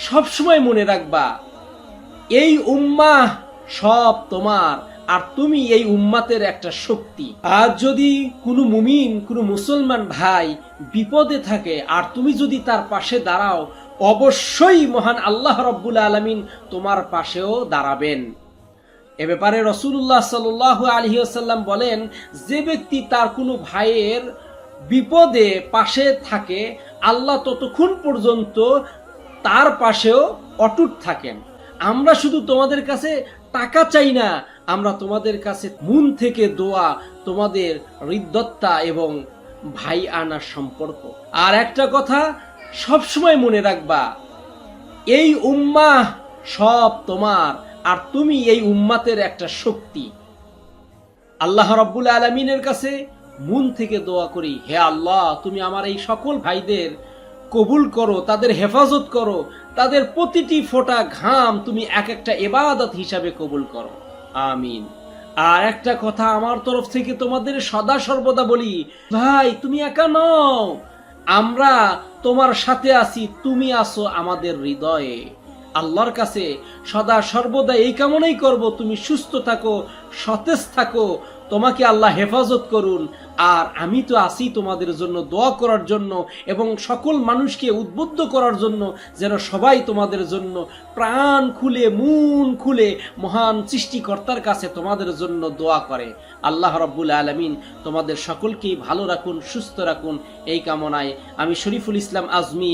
সবসময় মনে রাখবা, এই উম্মাহ সব তোমার, আর তুমি এই উম্মাতের একটা শক্তি। আর যদি কোনো মুমিন, কোনো মুসলমান ভাই বিপদে থাকে আর তুমি যদি তার পাশে দাঁড়াও, অবশ্যই মহান আল্লাহ রব্বুল আলামিন তোমার পাশেও দাঁড়াবেন। এ ব্যাপারে রাসূলুল্লাহ সাল্লাল্লাহু আলাইহি ওয়াসাল্লাম বলেন, যে ব্যক্তি তার কোনো ভাইয়ের বিপদে পাশে থাকে, আল্লাহ ততক্ষণ পর্যন্ত তার পাশেও অটুট থাকেন। আমরা শুধু তোমাদের কাছে টাকা চাই না, আমরা তোমাদের কাছে মন থেকে দোয়া, তোমাদের হৃদ্যতা এবং ভাই আনার সম্পর্ক। আর একটা কথা সবসময় মনে রাখবা, এই উম্মাহ সব তোমার, আর তুমি এই উম্মাতের একটা শক্তি। আল্লাহ রাব্বুল আলামিনের কাছে মন থেকে দোয়া করি, হে আল্লাহ, তুমি আমার এই সকল ভাইদের কবুল করো, তাদের হেফাজত করো, তাদের প্রতিটি ফোঁটা ঘাম তুমি এক একটা ইবাদত হিসাবে কবুল করো, আমিন। আর একটা কথা আমার তরফ থেকে তোমাদের সদা সর্বদা বলি, ভাই তুমি একা নও, আমরা তোমার সাথে আছি, তুমি আসো আমাদের হৃদয়ে। আল্লাহর কাছে সদা সর্বদা এই কামনাই করব, তুমি সুস্থ থাকো, সতেজ থাকো, তোমাকে আল্লাহ হেফাজত করুন। আর আমি তো আছি তোমাদের জন্য দোয়া করার জন্য এবং সকল মানুষকে উদ্বুদ্ধ করার জন্য, যেন সবাই তোমাদের জন্য প্রাণ খুলে, মন খুলে মহান সৃষ্টিকর্তার কাছে তোমাদের জন্য দোয়া করে। আল্লাহ রাব্বুল আলামিন তোমাদের সকলকেই ভালো রাখুন, সুস্থ রাখুন, এই কামনায় আমি শরীফুল ইসলাম আজমি